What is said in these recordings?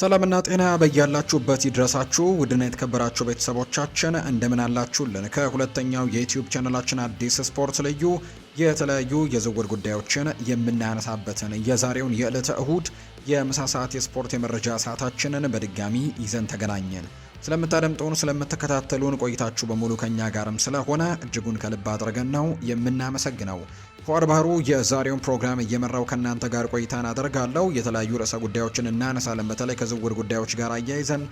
ሰላምና ጤና በያላችሁበት ይድረሳችሁ ውድና የተከበራችሁ ቤተሰቦቻችን እንደምን አላችሁልን? ከሁለተኛው የዩቲዩብ ቻናላችን አዲስ ስፖርት ልዩ የተለያዩ የዝውውር ጉዳዮችን የምናነሳበትን የዛሬውን የዕለተ እሁድ የምሳ ሰዓት የስፖርት የመረጃ ሰዓታችንን በድጋሚ ይዘን ተገናኘን። ስለምታደምጡን ስለምትከታተሉን ቆይታችሁ በሙሉ ከኛ ጋርም ስለሆነ እጅጉን ከልብ አድርገን ነው የምናመሰግነው። ፏር ባህሩ የዛሬውን ፕሮግራም እየመራው ከእናንተ ጋር ቆይታን አደርጋለሁ። የተለያዩ ርዕሰ ጉዳዮችን እናነሳለን። በተለይ ከዝውውር ጉዳዮች ጋር አያይዘን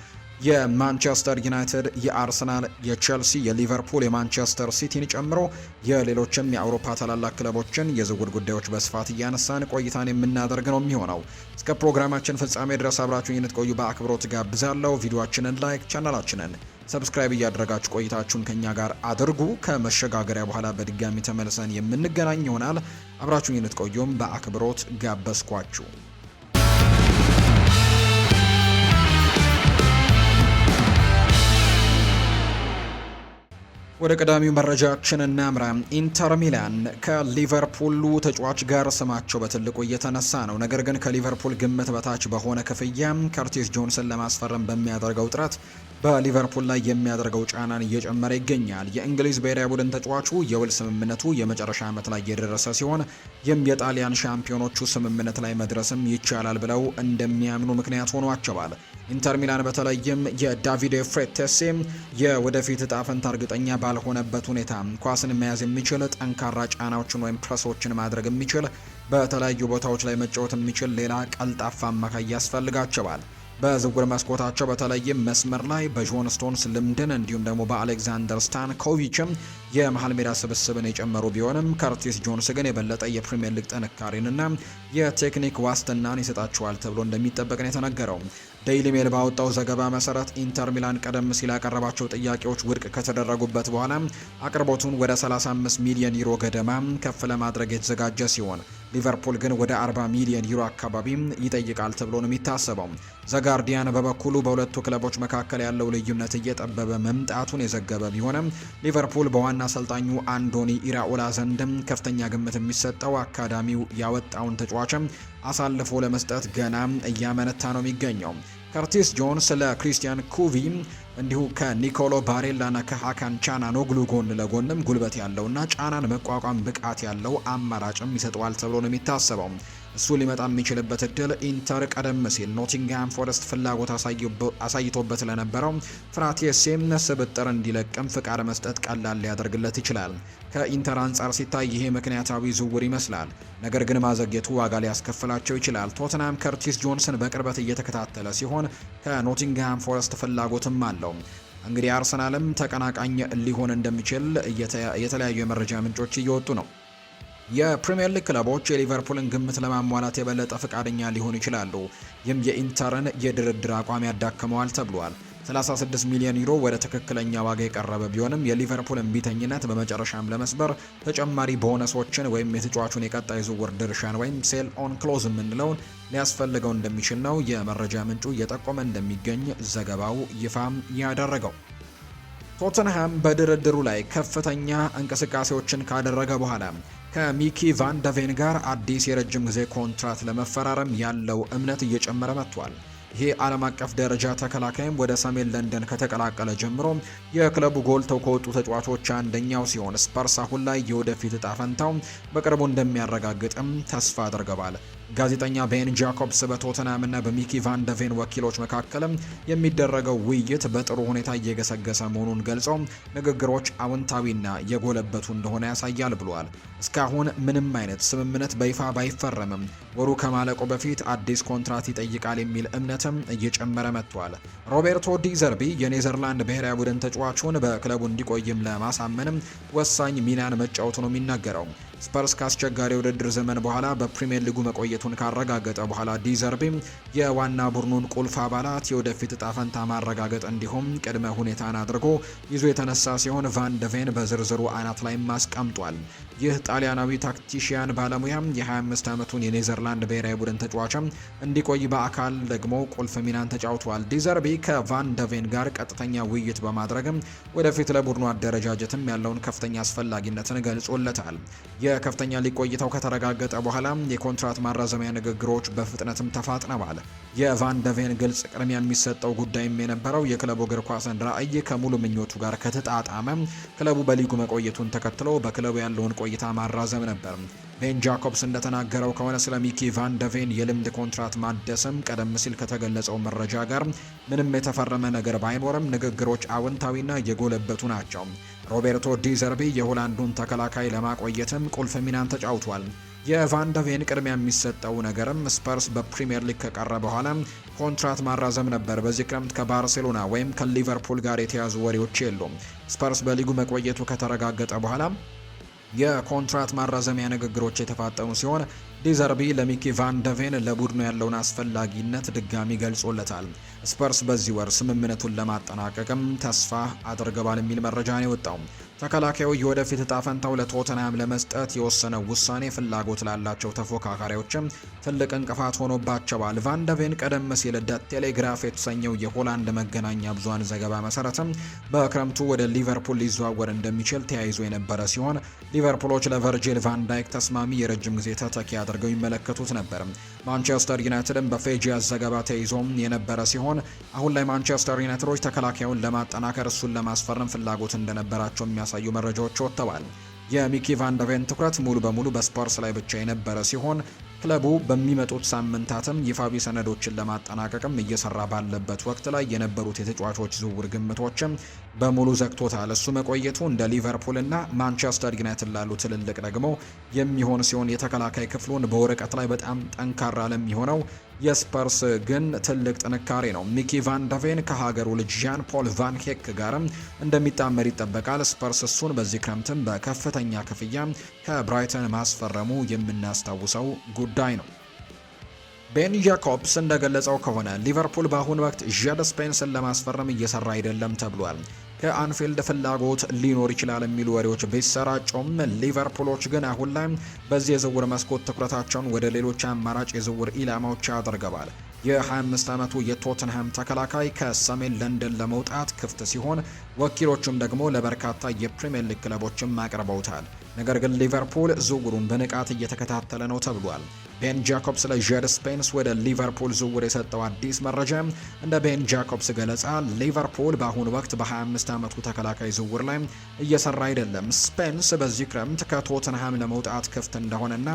የማንቸስተር ዩናይትድ፣ የአርሰናል፣ የቼልሲ፣ የሊቨርፑል፣ የማንቸስተር ሲቲን ጨምሮ የሌሎችም የአውሮፓ ታላላቅ ክለቦችን የዝውውር ጉዳዮች በስፋት እያነሳን ቆይታን የምናደርግ ነው የሚሆነው። እስከ ፕሮግራማችን ፍጻሜ ድረስ አብራችሁን እንድትቆዩ በአክብሮት ጋብዛለሁ። ቪዲዮአችንን ላይክ፣ ቻናላችንን ሰብስክራይብ እያደረጋችሁ ቆይታችሁን ከኛ ጋር አድርጉ። ከመሸጋገሪያ በኋላ በድጋሚ ተመልሰን የምንገናኝ ይሆናል። አብራችሁን እንድትቆዩም በአክብሮት ጋበዝኳችሁ። ወደ ቀዳሚው መረጃችን እናምራ። ኢንተር ሚላን ከሊቨርፑሉ ተጫዋች ጋር ስማቸው በትልቁ እየተነሳ ነው። ነገር ግን ከሊቨርፑል ግምት በታች በሆነ ክፍያ ከርቲስ ጆንስን ለማስፈረም በሚያደርገው ጥረት በሊቨርፑል ላይ የሚያደርገው ጫናን እየጨመረ ይገኛል። የእንግሊዝ ብሔራዊ ቡድን ተጫዋቹ የውል ስምምነቱ የመጨረሻ ዓመት ላይ የደረሰ ሲሆን ይህም የጣሊያን ሻምፒዮኖቹ ስምምነት ላይ መድረስም ይቻላል ብለው እንደሚያምኑ ምክንያት ሆኗቸዋል። ኢንተር ሚላን በተለይም የዳቪድ ፍሬቴሴ የወደፊት እጣ ፈንታ እርግጠኛ ባልሆነበት ሁኔታ ኳስን መያዝ የሚችል ጠንካራ ጫናዎችን ወይም ፕረሶችን ማድረግ የሚችል በተለያዩ ቦታዎች ላይ መጫወት የሚችል ሌላ ቀልጣፋ አማካይ ያስፈልጋቸዋል። በዝውውር መስኮታቸው በተለይም መስመር ላይ በጆን ስቶንስ ልምድን እንዲሁም ደግሞ በአሌክዛንደር ስታንኮቪችም የመሃል ሜዳ ስብስብን የጨመሩ ቢሆንም ከርቲስ ጆንስ ግን የበለጠ የፕሪሚየር ሊግ ጥንካሬንና የቴክኒክ ዋስትናን ይሰጣቸዋል ተብሎ እንደሚጠበቅ ነው የተነገረው። ዴይሊ ሜል ባወጣው ዘገባ መሰረት ኢንተር ሚላን ቀደም ሲል ያቀረባቸው ጥያቄዎች ውድቅ ከተደረጉበት በኋላ አቅርቦቱን ወደ 35 ሚሊዮን ዩሮ ገደማ ከፍ ለማድረግ የተዘጋጀ ሲሆን ሊቨርፑል ግን ወደ 40 ሚሊዮን ዩሮ አካባቢ ይጠይቃል ተብሎ ነው የሚታሰበው። ዘጋርዲያን በበኩሉ በሁለቱ ክለቦች መካከል ያለው ልዩነት እየጠበበ መምጣቱን የዘገበ ቢሆንም ሊቨርፑል በዋና አሰልጣኙ አንዶኒ ኢራኦላ ዘንድም ከፍተኛ ግምት የሚሰጠው አካዳሚው ያወጣውን ተጫዋችም አሳልፎ ለመስጠት ገና እያመነታ ነው የሚገኘው። ከርቲስ ጆንስ ለክሪስቲያን ኩቪ እንዲሁ ከኒኮሎ ባሬላና ከሃካን ቻናኖግሉ ጎን ለጎንም ጉልበት ያለውና ጫናን መቋቋም ብቃት ያለው አማራጭም ይሰጠዋል ተብሎ ነው የሚታሰበው። እሱ ሊመጣ የሚችልበት እድል ኢንተር ቀደም ሲል ኖቲንግሃም ፎረስት ፍላጎት አሳይቶበት ለነበረው ፍራቴሴም ስብጥር እንዲለቅም ፍቃድ መስጠት ቀላል ሊያደርግለት ይችላል። ከኢንተር አንጻር ሲታይ ይሄ ምክንያታዊ ዝውውር ይመስላል። ነገር ግን ማዘግየቱ ዋጋ ሊያስከፍላቸው ይችላል። ቶተንሃም ከርቲስ ጆንስን በቅርበት እየተከታተለ ሲሆን ከኖቲንግሃም ፎረስት ፍላጎትም አለው። እንግዲህ አርሰናልም ተቀናቃኝ ሊሆን እንደሚችል የተለያዩ የመረጃ ምንጮች እየወጡ ነው። የፕሪሚየር ሊግ ክለቦች የሊቨርፑልን ግምት ለማሟላት የበለጠ ፈቃደኛ ሊሆኑ ይችላሉ። ይህም የኢንተርን የድርድር አቋም ያዳክመዋል ተብሏል። 36 ሚሊዮን ዩሮ ወደ ትክክለኛ ዋጋ የቀረበ ቢሆንም የሊቨርፑል እምቢተኝነት በመጨረሻም ለመስበር ተጨማሪ ቦነሶችን ወይም የተጫዋቹን የቀጣይ ዝውውር ድርሻን ወይም ሴል ኦን ክሎዝ የምንለውን ሊያስፈልገው እንደሚችል ነው የመረጃ ምንጩ እየጠቆመ እንደሚገኝ ዘገባው ይፋም ያደረገው። ቶተንሃም በድርድሩ ላይ ከፍተኛ እንቅስቃሴዎችን ካደረገ በኋላ ከሚኪ ቫን ደቬን ጋር አዲስ የረጅም ጊዜ ኮንትራት ለመፈራረም ያለው እምነት እየጨመረ መጥቷል። ይሄ ዓለም አቀፍ ደረጃ ተከላካይም ወደ ሰሜን ለንደን ከተቀላቀለ ጀምሮ የክለቡ ጎልተው ከወጡ ተጫዋቾች አንደኛው ሲሆን ስፐርስ አሁን ላይ የወደፊት እጣ ፈንታው በቅርቡ እንደሚያረጋግጥም ተስፋ አድርገዋል። ጋዜጠኛ ቤን ጃኮብስ በቶተንሃም እና በሚኪ ቫን ደቬን ወኪሎች መካከልም የሚደረገው ውይይት በጥሩ ሁኔታ እየገሰገሰ መሆኑን ገልጸው ንግግሮች አዎንታዊና የጎለበቱ እንደሆነ ያሳያል ብሏል። እስካሁን ምንም አይነት ስምምነት በይፋ ባይፈረምም ወሩ ከማለቁ በፊት አዲስ ኮንትራት ይጠይቃል የሚል እምነትም እየጨመረ መጥቷል። ሮቤርቶ ዲ ዘርቢ የኔዘርላንድ ብሔራዊ ቡድን ተጫዋቹን በክለቡ እንዲቆይም ለማሳመንም ወሳኝ ሚናን መጫወቱ ነው የሚናገረው። ስፐርስ ከአስቸጋሪ ውድድር ዘመን በኋላ በፕሪሚየር ሊጉ መቆየቱን ካረጋገጠ በኋላ ዲዘርቢ የዋና ቡድኑን ቁልፍ አባላት የወደፊት እጣ ፈንታ ማረጋገጥ እንዲሁም ቅድመ ሁኔታን አድርጎ ይዞ የተነሳ ሲሆን ቫን ደቬን በዝርዝሩ አናት ላይ አስቀምጧል። ይህ ጣሊያናዊ ታክቲሽያን ባለሙያ የ25 ዓመቱን የኔዘርላንድ ብሔራዊ ቡድን ተጫዋችም እንዲቆይ በአካል ደግሞ ቁልፍ ሚናን ተጫውቷል። ዲዘርቢ ከቫን ደቬን ጋር ቀጥተኛ ውይይት በማድረግም ወደፊት ለቡድኑ አደረጃጀትም ያለውን ከፍተኛ አስፈላጊነትን ገልጾለታል። የከፍተኛ ሊግ ቆይታው ከተረጋገጠ በኋላ የኮንትራት ማራዘሚያ ንግግሮች በፍጥነትም ተፋጥነዋል። የቫን ደ ቬን ግልጽ ቅድሚያ የሚሰጠው ጉዳይም የነበረው የክለቡ እግር ኳስን ራዕይ ከሙሉ ምኞቱ ጋር ከተጣጣመ ክለቡ በሊጉ መቆየቱን ተከትሎ በክለቡ ያለውን ቆይታ ማራዘም ነበር። ቤን ጃኮብስ እንደተናገረው ከሆነ ስለ ሚኪ ቫን ደ ቬን የልምድ ኮንትራት ማደስም ቀደም ሲል ከተገለጸው መረጃ ጋር ምንም የተፈረመ ነገር ባይኖርም ንግግሮች አዎንታዊና የጎለበቱ ናቸው። ሮቤርቶ ዲ ዘርቢ የሆላንዱን ተከላካይ ለማቆየትም ቁልፍ ሚናን ተጫውቷል። የቫን ደ ቬን ቅድሚያ የሚሰጠው ነገርም ስፐርስ በፕሪሚየር ሊግ ከቀረ በኋላ ኮንትራት ማራዘም ነበር። በዚህ ክረምት ከባርሴሎና ወይም ከሊቨርፑል ጋር የተያዙ ወሬዎች የሉም። ስፐርስ በሊጉ መቆየቱ ከተረጋገጠ በኋላ የኮንትራት ማራዘሚያ ንግግሮች የተፋጠኑ ሲሆን ዲዘርቢ ለሚኪ ቫን ደ ቬን ለቡድኑ ያለውን አስፈላጊነት ድጋሚ ገልጾለታል። ስፐርስ በዚህ ወር ስምምነቱን ለማጠናቀቅም ተስፋ አድርገዋል የሚል መረጃ ነው የወጣው። ተከላካዩ የወደፊት እጣ ፈንታው ለቶተንሃም ለመስጠት የወሰነው ውሳኔ ፍላጎት ላላቸው ተፎካካሪዎችም ትልቅ እንቅፋት ሆኖባቸዋል። ቫን ደ ቬን ቀደም ሲል ቴሌግራፍ የተሰኘው የሆላንድ መገናኛ ብዙሃን ዘገባ መሰረትም በክረምቱ ወደ ሊቨርፑል ሊዘዋወር እንደሚችል ተያይዞ የነበረ ሲሆን ሊቨርፑሎች ለቨርጂል ቫን ዳይክ ተስማሚ የረጅም ጊዜ ተተኪ አድርገው ይመለከቱት ነበር። ማንቸስተር ዩናይትድም በፌጂያስ ዘገባ ተይዞም የነበረ ሲሆን አሁን ላይ ማንቸስተር ዩናይትዶች ተከላካዩን ለማጠናከር እሱን ለማስፈረም ፍላጎት እንደነበራቸው የሚያሳዩ መረጃዎች ወጥተዋል። የሚኪ ቫን ደ ቬን ትኩረት ሙሉ በሙሉ በስፐርስ ላይ ብቻ የነበረ ሲሆን ክለቡ በሚመጡት ሳምንታትም ይፋዊ ሰነዶችን ለማጠናቀቅም እየሰራ ባለበት ወቅት ላይ የነበሩት የተጫዋቾች ዝውውር ግምቶችም በሙሉ ዘግቶታል። እሱ መቆየቱ እንደ ሊቨርፑልና ማንቸስተር ዩናይትድ ላሉ ትልልቅ ደግሞ የሚሆን ሲሆን የተከላካይ ክፍሉን በወረቀት ላይ በጣም ጠንካራ ለሚሆነው የስፐርስ ግን ትልቅ ጥንካሬ ነው። ሚኪ ቫን ደ ቬን ከሀገሩ ልጅ ዣን ፖል ቫን ሄክ ጋርም እንደሚጣመር ይጠበቃል። ስፐርስ እሱን በዚህ ክረምትም በከፍተኛ ክፍያ ከብራይተን ማስፈረሙ የምናስታውሰው ጉዳይ ነው። ቤን ጃኮብስ እንደገለጸው ከሆነ ሊቨርፑል በአሁኑ ወቅት ዣድ ስፔንስን ለማስፈረም እየሰራ አይደለም ተብሏል። ከአንፊልድ ፍላጎት ሊኖር ይችላል የሚሉ ወሬዎች ቢሰራጩም ሊቨርፑሎች ግን አሁን ላይ በዚህ የዝውውር መስኮት ትኩረታቸውን ወደ ሌሎች አማራጭ የዝውውር ኢላማዎች አድርገዋል። የ25 ዓመቱ የቶተንሃም ተከላካይ ከሰሜን ለንደን ለመውጣት ክፍት ሲሆን ወኪሎቹም ደግሞ ለበርካታ የፕሪሚየር ሊግ ክለቦችም አቅርበውታል። ነገር ግን ሊቨርፑል ዝውውሩን በንቃት እየተከታተለ ነው ተብሏል። ቤን ጃኮብስ ለዣድ ስፔንስ ወደ ሊቨርፑል ዝውውር የሰጠው አዲስ መረጃ እንደ ቤን ጃኮብስ ገለጻ ሊቨርፑል በአሁኑ ወቅት በ25 ዓመቱ ተከላካይ ዝውውር ላይ እየሰራ አይደለም። ስፔንስ በዚህ ክረምት ከቶተንሃም ለመውጣት ክፍት እንደሆነና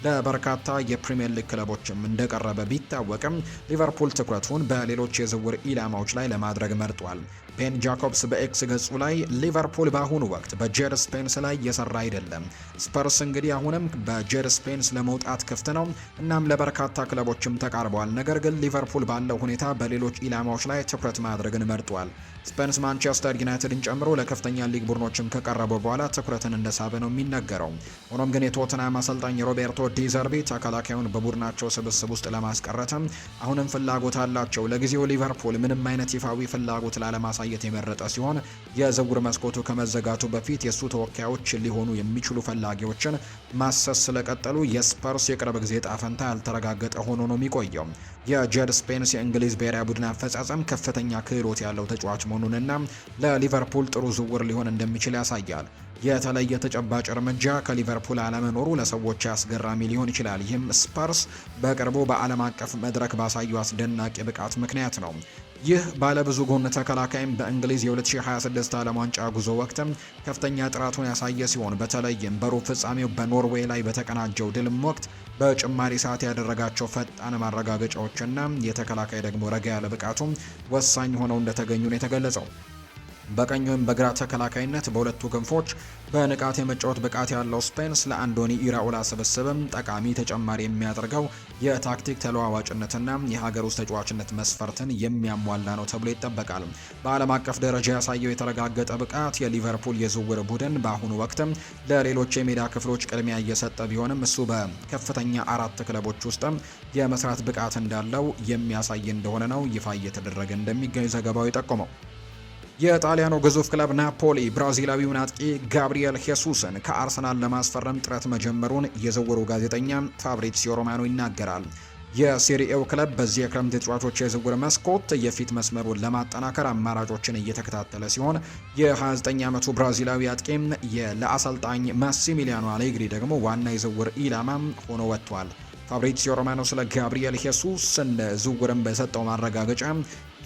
ለበርካታ የፕሪሚየር ሊግ ክለቦችም እንደቀረበ ቢታወቅም ሊቨርፑል ትኩረቱን በሌሎች የዝውውር ኢላማዎች ላይ ለማድረግ መርጧል። ቤን ጃኮብስ በኤክስ ገጹ ላይ ሊቨርፑል በአሁኑ ወቅት በጄድ ስፔንስ ላይ እየሰራ አይደለም። ስፐርስ እንግዲህ አሁንም በጄድ ስፔንስ ለመውጣት ክፍት ነው። እናም ለበርካታ ክለቦችም ተቃርበዋል። ነገር ግን ሊቨርፑል ባለው ሁኔታ በሌሎች ኢላማዎች ላይ ትኩረት ማድረግን መርጧል። ስፔንስ ማንቸስተር ዩናይትድን ጨምሮ ለከፍተኛ ሊግ ቡድኖችም ከቀረበ በኋላ ትኩረትን እንደሳበ ነው የሚነገረው። ሆኖም ግን የቶተንሃም አሰልጣኝ ሮቤርቶ ዲ ዘርቢ ተከላካዩን በቡድናቸው ስብስብ ውስጥ ለማስቀረትም አሁንም ፍላጎት አላቸው። ለጊዜው ሊቨርፑል ምንም አይነት ይፋዊ ፍላጎት ላለማሳየት የመረጠ ሲሆን የዝውውር መስኮቱ ከመዘጋቱ በፊት የእሱ ተወካዮች ሊሆኑ የሚችሉ ፈላጊዎችን ማሰስ ስለቀጠሉ የስፐርስ የቅርብ ጊዜ ጣፈንታ ያልተረጋገጠ ሆኖ ነው የሚቆየው። የጄድ ስፔንስ የእንግሊዝ ብሔራዊ ቡድን አፈጻጸም ከፍተኛ ክህሎት ያለው ተጫዋች መሆኑንና ለሊቨርፑል ጥሩ ዝውውር ሊሆን እንደሚችል ያሳያል። የተለየ ተጨባጭ እርምጃ ከሊቨርፑል አለመኖሩ ለሰዎች አስገራሚ ሊሆን ይችላል። ይህም ስፐርስ በቅርቡ በዓለም አቀፍ መድረክ ባሳዩ አስደናቂ ብቃት ምክንያት ነው። ይህ ባለብዙ ጎን ተከላካይም በእንግሊዝ የ2026 ዓለም ዋንጫ ጉዞ ወቅትም ከፍተኛ ጥራቱን ያሳየ ሲሆን በተለይም በሩብ ፍጻሜው በኖርዌይ ላይ በተቀናጀው ድልም ወቅት በጭማሪ ሰዓት ያደረጋቸው ፈጣን ማረጋገጫዎችና የተከላካይ ደግሞ ረጋ ያለ ብቃቱም ወሳኝ ሆነው እንደተገኙ ነው የተገለጸው። በቀኝ ወይም በግራ ተከላካይነት በሁለቱ ክንፎች በንቃት የመጫወት ብቃት ያለው ስፔንስ ለአንዶኒ ኢራኦላ ስብስብም ጠቃሚ ተጨማሪ የሚያደርገው የታክቲክ ተለዋዋጭነትና የሀገር ውስጥ ተጫዋችነት መስፈርትን የሚያሟላ ነው ተብሎ ይጠበቃል። በዓለም አቀፍ ደረጃ ያሳየው የተረጋገጠ ብቃት የሊቨርፑል የዝውውር ቡድን በአሁኑ ወቅትም ለሌሎች የሜዳ ክፍሎች ቅድሚያ እየሰጠ ቢሆንም እሱ በከፍተኛ 4 ክለቦች ውስጥም የመስራት ብቃት እንዳለው የሚያሳይ እንደሆነ ነው ይፋ እየተደረገ እንደሚገኝ ዘገባው የጠቆመው። የጣሊያኑ ግዙፍ ክለብ ናፖሊ ብራዚላዊውን አጥቂ ጋብሪኤል ሄሱስን ከአርሰናል ለማስፈረም ጥረት መጀመሩን የዝውውሩ ጋዜጠኛ ፋብሪዚዮ ሮማኖ ይናገራል። የሴሪኤው ክለብ በዚህ የክረምት የተጫዋቾች የዝውውር መስኮት የፊት መስመሩን ለማጠናከር አማራጮችን እየተከታተለ ሲሆን የ29 ዓመቱ ብራዚላዊ አጥቂም ለአሰልጣኝ ማሲሚሊያኖ አሌግሪ ደግሞ ዋና የዝውውር ኢላማ ሆኖ ወጥቷል። ፋብሪዚዮ ሮማኖ ስለ ጋብሪኤል ሄሱስን ዝውውርን በሰጠው ማረጋገጫ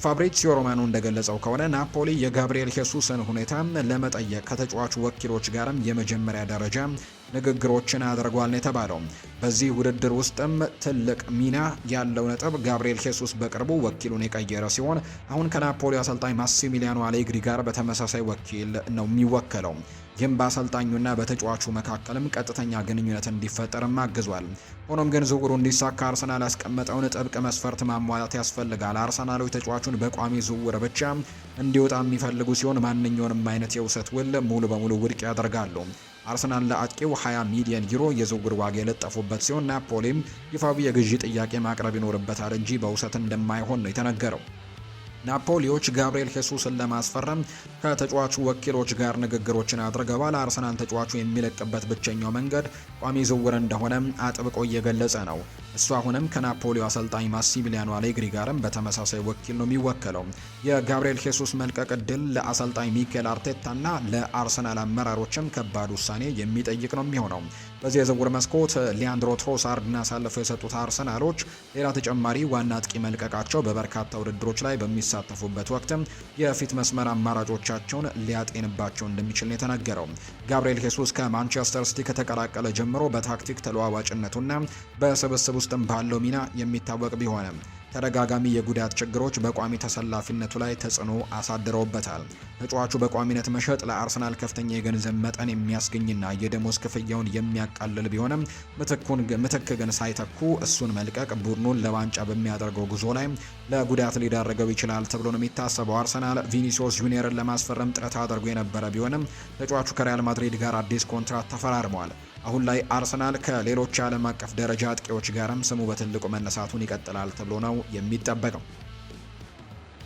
ፋብሪዚዮ ሮማኖ እንደገለጸው ከሆነ ናፖሊ የጋብሪኤል ሄሱስን ሁኔታ ለመጠየቅ ከተጫዋቹ ወኪሎች ጋርም የመጀመሪያ ደረጃ ንግግሮችን አድርጓል ነው የተባለው። በዚህ ውድድር ውስጥም ትልቅ ሚና ያለው ነጥብ ጋብሪኤል ሄሱስ በቅርቡ ወኪሉን የቀየረ ሲሆን አሁን ከናፖሊ አሰልጣኝ ማሲሚሊያኖ አሌግሪ ጋር በተመሳሳይ ወኪል ነው የሚወከለው። ይህም በአሰልጣኙና በተጫዋቹ መካከልም ቀጥተኛ ግንኙነት እንዲፈጠርም አግዟል። ሆኖም ግን ዝውውሩ እንዲሳካ አርሰናል ያስቀመጠውን ጥብቅ መስፈርት ማሟላት ያስፈልጋል። አርሰናሎች ተጫዋቹን በቋሚ ዝውውር ብቻ እንዲወጣ የሚፈልጉ ሲሆን ማንኛውንም አይነት የውሰት ውል ሙሉ በሙሉ ውድቅ ያደርጋሉ። አርሰናል ለአጥቂው 20 ሚሊዮን ዩሮ የዝውውር ዋጋ የለጠፉበት ሲሆን ናፖሊም ይፋዊ የግዢ ጥያቄ ማቅረብ ይኖርበታል እንጂ በውሰት እንደማይሆን ነው የተነገረው። ናፖሊዎች ጋብሪኤል ሄሱስን ለማስፈረም ከተጫዋቹ ወኪሎች ጋር ንግግሮችን አድርገዋል። አርሰናል ተጫዋቹ የሚለቅበት ብቸኛው መንገድ ቋሚ ዝውውር እንደሆነ አጥብቆ እየገለጸ ነው። እሱ አሁንም ከናፖሊው አሰልጣኝ ማሲሚሊያኖ አሌግሪ ጋርም በተመሳሳይ ወኪል ነው የሚወከለው። የጋብሪኤል ሄሱስ መልቀቅ እድል ለአሰልጣኝ ሚኬል አርቴታና ለአርሰናል አመራሮችም ከባድ ውሳኔ የሚጠይቅ ነው የሚሆነው። በዚህ የዝውውር መስኮት ሊያንድሮ ትሮሳርድን አሳልፈው የሰጡት አርሰናሎች ሌላ ተጨማሪ ዋና አጥቂ መልቀቃቸው በበርካታ ውድድሮች ላይ በሚሳተፉበት ወቅትም የፊት መስመር አማራጮቻቸውን ሊያጤንባቸው እንደሚችል ነው የተነገረው። ጋብሪኤል ሄሱስ ከማንቸስተር ሲቲ ከተቀላቀለ ጀምሮ በታክቲክ ተለዋዋጭነቱና በስብስብ ውስጥም ባለው ሚና የሚታወቅ ቢሆንም ተደጋጋሚ የጉዳት ችግሮች በቋሚ ተሰላፊነቱ ላይ ተጽዕኖ አሳድረውበታል። ተጫዋቹ በቋሚነት መሸጥ ለአርሰናል ከፍተኛ የገንዘብ መጠን የሚያስገኝና የደሞዝ ክፍያውን የሚያቃልል ቢሆንም ምትክ ግን ሳይተኩ እሱን መልቀቅ ቡድኑን ለዋንጫ በሚያደርገው ጉዞ ላይ ለጉዳት ሊዳረገው ይችላል ተብሎ ነው የሚታሰበው። አርሰናል ቪኒሲዮስ ጁኒየርን ለማስፈረም ጥረት አድርጎ የነበረ ቢሆንም ተጫዋቹ ከሪያል ማድሪድ ጋር አዲስ ኮንትራት ተፈራርመዋል። አሁን ላይ አርሰናል ከሌሎች የዓለም አቀፍ ደረጃ አጥቂዎች ጋርም ስሙ በትልቁ መነሳቱን ይቀጥላል ተብሎ ነው የሚጠበቀው።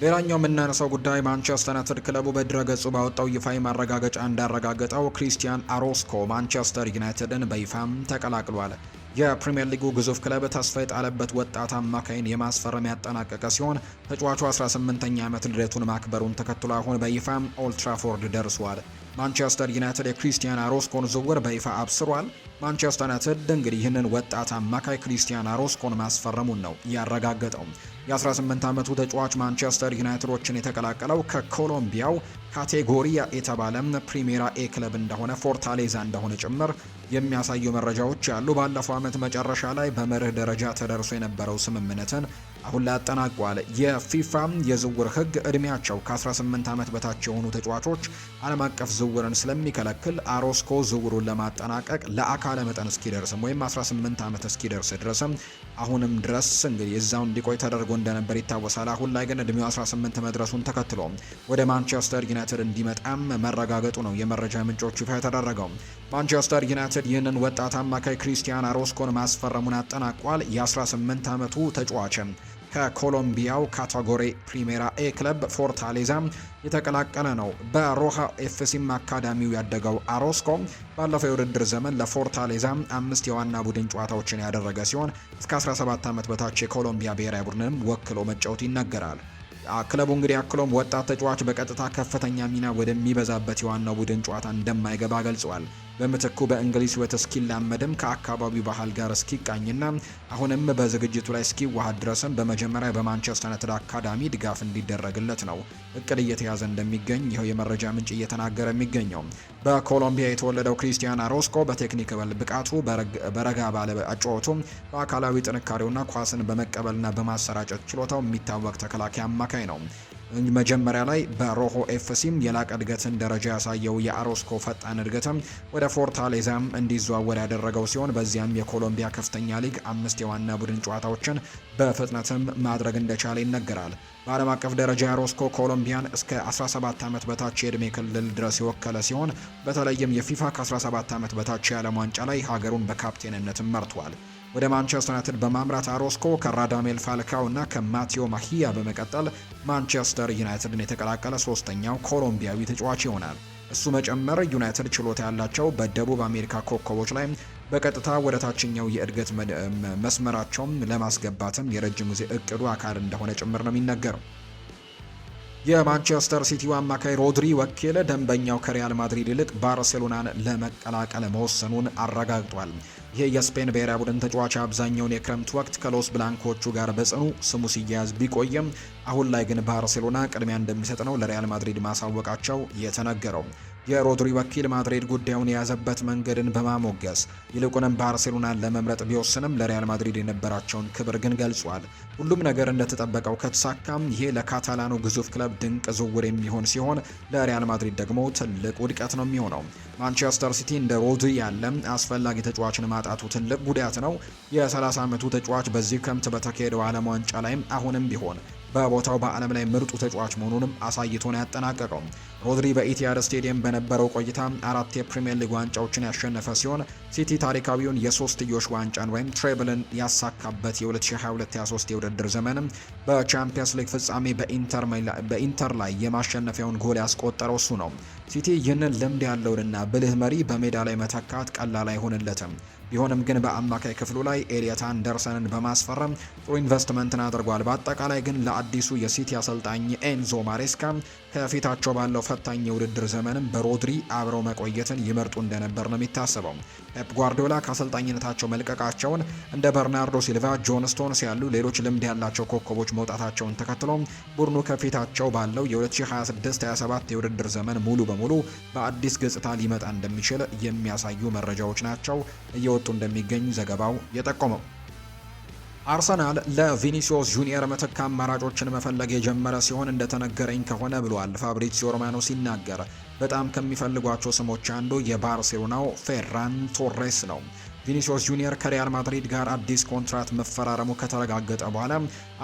ሌላኛው የምናነሳው ጉዳይ ማንቸስተር ዩናይትድ ክለቡ በድረገጹ ባወጣው ይፋዊ ማረጋገጫ እንዳረጋገጠው ክሪስቲያን አሮስኮ ማንቸስተር ዩናይትድን በይፋም ተቀላቅሏል። የፕሪሚየር ሊጉ ግዙፍ ክለብ ተስፋ የጣለበት ወጣት አማካይን የማስፈረም ያጠናቀቀ ሲሆን ተጫዋቹ 18ኛ ዓመት ልደቱን ማክበሩን ተከትሎ አሁን በይፋም ኦልትራፎርድ ደርሷል። ማንቸስተር ዩናይትድ የክሪስቲያን አሮስኮን ዝውውር በይፋ አብስሯል። ማንቸስተር ዩናይትድ እንግዲህ ይህንን ወጣት አማካይ ክሪስቲያን አሮስኮን ማስፈረሙን ነው ያረጋገጠው። የ18 ዓመቱ ተጫዋች ማንቸስተር ዩናይትዶችን የተቀላቀለው ከኮሎምቢያው ካቴጎሪያ የተባለ ፕሪሜራ ኤ ክለብ እንደሆነ ፎርታሌዛ እንደሆነ ጭምር የሚያሳዩ መረጃዎች ያሉ። ባለፈው ዓመት መጨረሻ ላይ በመርህ ደረጃ ተደርሶ የነበረው ስምምነትን አሁን ላይ አጠናቋል። የፊፋ የዝውውር ሕግ እድሜያቸው ከ18 ዓመት በታች የሆኑ ተጫዋቾች ዓለም አቀፍ ዝውውርን ስለሚከለክል አሮስኮ ዝውውሩን ለማጠናቀቅ ለአካለ መጠን እስኪደርስም ወይም 18 ዓመት እስኪደርስ ድረስም አሁንም ድረስ እንግዲህ እዛው እንዲቆይ ተደርጎ እንደነበር ይታወሳል። አሁን ላይ ግን እድሜው 18 መድረሱን ተከትሎ ወደ ማንቸስተር ዩናይትድ እንዲመጣም መረጋገጡ ነው የመረጃ ምንጮቹ ይፋ የተደረገው። ማንቸስተር ዩናይትድ ይህንን ወጣት አማካይ ክሪስቲያን አሮስኮን ማስፈረሙን አጠናቋል። የ18 ዓመቱ ተጫዋችም ከኮሎምቢያው ካቴጎሪ ፕሪሜራ ኤ ክለብ ፎርታሌዛ የተቀላቀለ ነው። በሮሃ ኤፍሲም አካዳሚው ያደገው አሮስኮ ባለፈው የውድድር ዘመን ለፎርታሌዛ 5 የዋና ቡድን ጨዋታዎችን ያደረገ ሲሆን እስከ 17 ዓመት በታች የኮሎምቢያ ብሔራዊ ቡድንም ወክሎ መጫወት ይነገራል። ክለቡ እንግዲህ አክሎም ወጣት ተጫዋች በቀጥታ ከፍተኛ ሚና ወደሚበዛበት የዋናው ቡድን ጨዋታ እንደማይገባ ገልጸዋል። በምትኩ በእንግሊዝ ሕይወት እስኪላመድም ከአካባቢው ባህል ጋር እስኪቃኝና አሁንም በዝግጅቱ ላይ እስኪዋሃድ ድረስም በመጀመሪያ በማንቸስተር ዩናይትድ አካዳሚ ድጋፍ እንዲደረግለት ነው እቅድ እየተያዘ እንደሚገኝ ይኸው የመረጃ ምንጭ እየተናገረ የሚገኘው። በኮሎምቢያ የተወለደው ክሪስቲያን አሮስኮ በቴክኒክ ብቃቱ በረጋ ባለ አጨዋወቱ በአካላዊ ጥንካሬውና ኳስን በመቀበልና በማሰራጨት ችሎታው የሚታወቅ ተከላካይ አማካይ ነው። መጀመሪያ ላይ በሮሆ ኤፍሲም የላቀ እድገትን ደረጃ ያሳየው የአሮስኮ ፈጣን እድገትም ወደ ፎርታሌዛም እንዲዘዋወር ያደረገው ሲሆን በዚያም የኮሎምቢያ ከፍተኛ ሊግ 5 የዋና ቡድን ጨዋታዎችን በፍጥነትም ማድረግ እንደቻለ ይነገራል። በዓለም አቀፍ ደረጃ አሮስኮ ኮሎምቢያን እስከ 17 ዓመት በታች የዕድሜ ክልል ድረስ የወከለ ሲሆን በተለይም የፊፋ ከ17 ዓመት በታች የዓለም ዋንጫ ላይ ሀገሩን በካፕቴንነትም መርቷል። ወደ ማንቸስተር ዩናይትድ በማምራት አሮስኮ ከራዳሜል ፋልካኦ እና ከማቴዮ ማሂያ በመቀጠል ማንቸስተር ዩናይትድን የተቀላቀለ ሶስተኛው ኮሎምቢያዊ ተጫዋች ይሆናል። እሱ መጨመር ዩናይትድ ችሎታ ያላቸው በደቡብ አሜሪካ ኮከቦች ላይ በቀጥታ ወደ ታችኛው የእድገት መስመራቸውም ለማስገባትም የረጅም ጊዜ እቅዱ አካል እንደሆነ ጭምር ነው የሚነገረው። የማንቸስተር ሲቲው አማካይ ሮድሪ ወኪል ደንበኛው ከሪያል ማድሪድ ይልቅ ባርሴሎናን ለመቀላቀል መወሰኑን አረጋግጧል። ይህ የስፔን ብሔራዊ ቡድን ተጫዋች አብዛኛውን የክረምት ወቅት ከሎስ ብላንኮቹ ጋር በጽኑ ስሙ ሲያያዝ ቢቆይም አሁን ላይ ግን ባርሴሎና ቅድሚያ እንደሚሰጥ ነው ለሪያል ማድሪድ ማሳወቃቸው የተነገረው። የሮድሪ ወኪል ማድሪድ ጉዳዩን የያዘበት መንገድን በማሞገስ ይልቁንም ባርሴሎናን ለመምረጥ ቢወስንም ለሪያል ማድሪድ የነበራቸውን ክብር ግን ገልጿል። ሁሉም ነገር እንደተጠበቀው ከተሳካም ይሄ ለካታላኑ ግዙፍ ክለብ ድንቅ ዝውውር የሚሆን ሲሆን ለሪያል ማድሪድ ደግሞ ትልቅ ውድቀት ነው የሚሆነው። ማንቸስተር ሲቲ እንደ ሮድሪ ያለ አስፈላጊ ተጫዋችን ማጣቱ ትልቅ ጉዳት ነው። የ30 ዓመቱ ተጫዋች በዚህ ክረምት በተካሄደው ዓለም ዋንጫ ላይም አሁንም ቢሆን በቦታው በዓለም ላይ ምርጡ ተጫዋች መሆኑንም አሳይቶ ነው ያጠናቀቀው። ሮድሪ በኢቲሃድ ስቴዲየም በነበረው ቆይታ 4 የፕሪሚየር ሊግ ዋንጫዎችን ያሸነፈ ሲሆን ሲቲ ታሪካዊውን የሶስትዮሽ ዋንጫን ወይም ትሬብልን ያሳካበት የ2022-23 የውድድር ዘመንም በቻምፒየንስ ሊግ ፍጻሜ በኢንተር ላይ የማሸነፊያውን ጎል ያስቆጠረው እሱ ነው። ሲቲ ይህንን ልምድ ያለውንና ብልህ መሪ በሜዳ ላይ መተካት ቀላል አይሆንለትም። ቢሆንም ግን በአማካይ ክፍሉ ላይ ኤሊየት አንደርሰንን በማስፈረም ጥሩ ኢንቨስትመንትን አድርጓል። በአጠቃላይ ግን ለአዲሱ የሲቲ አሰልጣኝ ኤንዞ ማሬስካ ከፊታቸው ባለው ፈታኝ የውድድር ዘመንም በሮድሪ አብረው መቆየትን ይመርጡ እንደነበር ነው የሚታሰበው። ፔፕ ጓርዲዮላ ከአሰልጣኝነታቸው መልቀቃቸውን እንደ በርናርዶ ሲልቫ፣ ጆን ስቶንስ ያሉ ሌሎች ልምድ ያላቸው ኮከቦች መውጣታቸውን ተከትሎ ቡድኑ ከፊታቸው ባለው የ2026-27 የውድድር ዘመን ሙሉ በሙሉ በአዲስ ገጽታ ሊመጣ እንደሚችል የሚያሳዩ መረጃዎች ናቸው እየወጡ እንደሚገኙ ዘገባው የጠቆመው። አርሰናል ለቪኒሲዮስ ጁኒየር ምትክ አማራጮችን መፈለግ የጀመረ ሲሆን እንደተነገረኝ ከሆነ ብሏል ፋብሪዚዮ ሮማኖ ሲናገር። በጣም ከሚፈልጓቸው ስሞች አንዱ የባርሴሎናው ፌራን ቶሬስ ነው። ቪኒሲዮስ ጁኒየር ከሪያል ማድሪድ ጋር አዲስ ኮንትራት መፈራረሙ ከተረጋገጠ በኋላ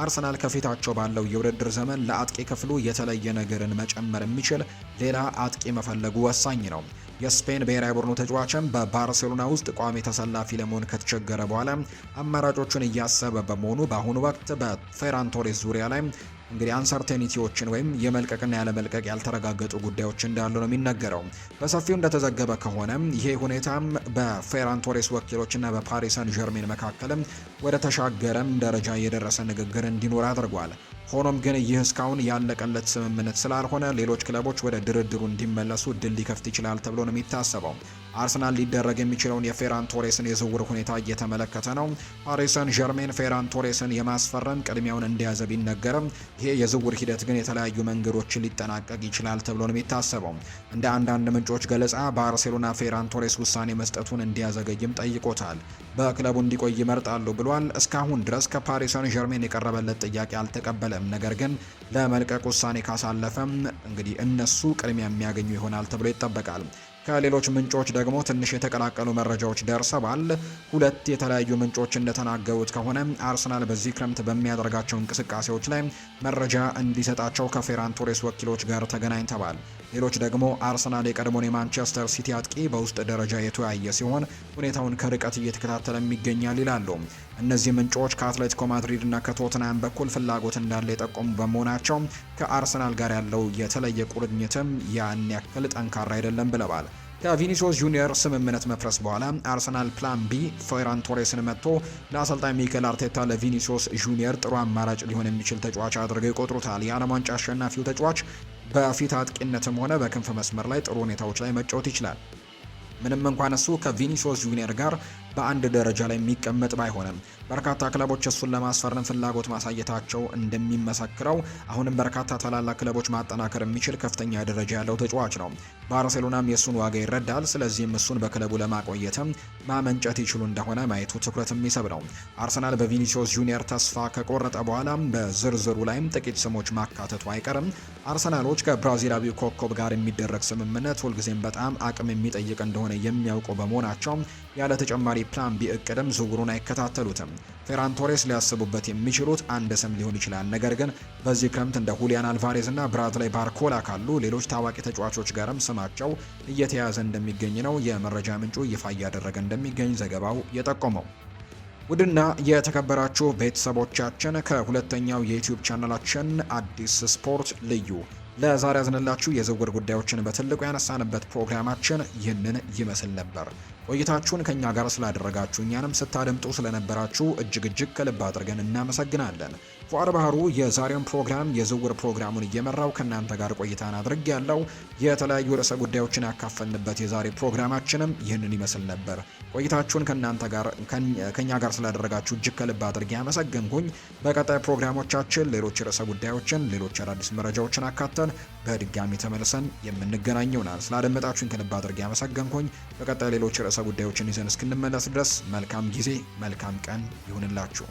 አርሰናል ከፊታቸው ባለው የውድድር ዘመን ለአጥቂ ክፍሉ የተለየ ነገርን መጨመር የሚችል ሌላ አጥቂ መፈለጉ ወሳኝ ነው። የስፔን ብሔራዊ ቡድኑ ተጫዋችም በባርሴሎና ውስጥ ቋሚ ተሰላፊ ለመሆን ከተቸገረ በኋላ አማራጮቹን እያሰበ በመሆኑ በአሁኑ ወቅት በፌራን ቶሬስ ዙሪያ ላይ እንግዲህ አንሰርቴኒቲዎችን ወይም የመልቀቅና ያለመልቀቅ ያልተረጋገጡ ጉዳዮች እንዳሉ ነው የሚነገረው። በሰፊው እንደተዘገበ ከሆነ ይሄ ሁኔታም በፌራን ቶሬስ ወኪሎችና በፓሪስ ሰን ዠርሜን መካከልም ወደ ተሻገረም ደረጃ የደረሰ ንግግር እንዲኖር አድርጓል። ሆኖም ግን ይህ እስካሁን ያለቀለት ስምምነት ስላልሆነ ሌሎች ክለቦች ወደ ድርድሩ እንዲመለሱ እድል ሊከፍት ይችላል ተብሎ ነው የሚታሰበው። አርሰናል ሊደረግ የሚችለውን የፌራን ቶሬስን የዝውውር ሁኔታ እየተመለከተ ነው። ፓሪስ ሰን ዠርሜን ፌራን ቶሬስን የማስፈረም ቅድሚያውን እንደያዘ ቢነገርም ይሄ የዝውውር ሂደት ግን የተለያዩ መንገዶችን ሊጠናቀቅ ይችላል ተብሎ ነው የሚታሰበው። እንደ አንዳንድ ምንጮች ገለጻ ባርሴሎና ፌራን ቶሬስ ውሳኔ መስጠቱን እንዲያዘገይም ጠይቆታል። በክለቡ እንዲቆይ ይመርጣሉ ብሏል። እስካሁን ድረስ ከፓሪስ ሰን ዠርሜን የቀረበለት ጥያቄ አልተቀበለም። ነገር ግን ለመልቀቅ ውሳኔ ካሳለፈም እንግዲህ እነሱ ቅድሚያ የሚያገኙ ይሆናል ተብሎ ይጠበቃል። ከሌሎች ምንጮች ደግሞ ትንሽ የተቀላቀሉ መረጃዎች ደርሰዋል። ሁለት የተለያዩ ምንጮች እንደተናገሩት ከሆነ አርሰናል በዚህ ክረምት በሚያደርጋቸው እንቅስቃሴዎች ላይ መረጃ እንዲሰጣቸው ከፌራን ቶሬስ ወኪሎች ጋር ተገናኝተዋል። ሌሎች ደግሞ አርሰናል የቀድሞውን የማንቸስተር ሲቲ አጥቂ በውስጥ ደረጃ የተወያየ ሲሆን ሁኔታውን ከርቀት እየተከታተለ ይገኛል ይላሉ። እነዚህ ምንጮች ከአትሌቲኮ ማድሪድ እና ከቶትናም በኩል ፍላጎት እንዳለ የጠቆሙ በመሆናቸው ከአርሰናል ጋር ያለው የተለየ ቁርኝትም ያን ያክል ጠንካራ አይደለም ብለዋል። ከቪኒሲዮስ ጁኒየር ስምምነት መፍረስ በኋላ አርሰናል ፕላን ቢ ፌራን ቶሬስን መጥቶ ለአሰልጣኝ ሚኬል አርቴታ ለቪኒሲዮስ ጁኒየር ጥሩ አማራጭ ሊሆን የሚችል ተጫዋች አድርገው ይቆጥሩታል። የዓለም ዋንጫ አሸናፊው ተጫዋች በፊት አጥቂነትም ሆነ በክንፍ መስመር ላይ ጥሩ ሁኔታዎች ላይ መጫወት ይችላል። ምንም እንኳን እሱ ከቪኒሲዮስ ጁኒየር ጋር በአንድ ደረጃ ላይ የሚቀመጥ ባይሆንም በርካታ ክለቦች እሱን ለማስፈረም ፍላጎት ማሳየታቸው እንደሚመሰክረው አሁንም በርካታ ታላላቅ ክለቦች ማጠናከር የሚችል ከፍተኛ ደረጃ ያለው ተጫዋች ነው። ባርሴሎናም የእሱን ዋጋ ይረዳል። ስለዚህም እሱን በክለቡ ለማቆየትም ማመንጨት ይችሉ እንደሆነ ማየቱ ትኩረት የሚስብ ነው። አርሰናል በቪኒሲዮስ ጁኒየር ተስፋ ከቆረጠ በኋላ በዝርዝሩ ላይም ጥቂት ስሞች ማካተቱ አይቀርም። አርሰናሎች ከብራዚላዊ ኮከብ ጋር የሚደረግ ስምምነት ሁልጊዜም በጣም አቅም የሚጠይቅ እንደሆነ የሚያውቁ በመሆናቸው ያለ ተጨማሪ ፕላን ቢ እቅድም ዝውውሩን አይከታተሉትም። ፌራን ቶሬስ ሊያስቡበት የሚችሉት አንድ ስም ሊሆን ይችላል። ነገር ግን በዚህ ክረምት እንደ ሁሊያን አልቫሬዝ እና ብራድላይ ባርኮላ ካሉ ሌሎች ታዋቂ ተጫዋቾች ጋርም ስማቸው እየተያዘ እንደሚገኝ ነው የመረጃ ምንጩ ይፋ እያደረገ እንደሚገኝ ዘገባው የጠቆመው። ውድና የተከበራችሁ ቤተሰቦቻችን ከሁለተኛው የዩቲዩብ ቻናላችን አዲስ ስፖርት ልዩ ለዛሬ ያዝንላችሁ የዝውውር ጉዳዮችን በትልቁ ያነሳንበት ፕሮግራማችን ይህንን ይመስል ነበር። ቆይታችሁን ከኛ ጋር ስላደረጋችሁ እኛንም ስታደምጡ ስለነበራችሁ እጅግ ከልብ አድርገን እናመሰግናለን። ፉአድ ባህሩ የዛሬውን ፕሮግራም የዝውውር ፕሮግራሙን እየመራው ከእናንተ ጋር ቆይታን አድርግ ያለው የተለያዩ ርዕሰ ጉዳዮችን ያካፈልንበት የዛሬ ፕሮግራማችንም ይህንን ይመስል ነበር። ቆይታችሁን ከኛ ጋር ስላደረጋችሁ እጅግ ከልብ አድርጌ ያመሰግንኩኝ። በቀጣይ ፕሮግራሞቻችን ሌሎች ርዕሰ ጉዳዮችን፣ ሌሎች አዳዲስ መረጃዎችን አካተን በድጋሚ ተመልሰን የምንገናኝ ይሆናል። ስላደመጣችሁኝ ከልብ አድርጌ ያመሰግንኩኝ። በቀጣይ ሌሎች ርዕሰ ጉዳዮችን ይዘን እስክንመለስ ድረስ መልካም ጊዜ፣ መልካም ቀን ይሁንላችሁ።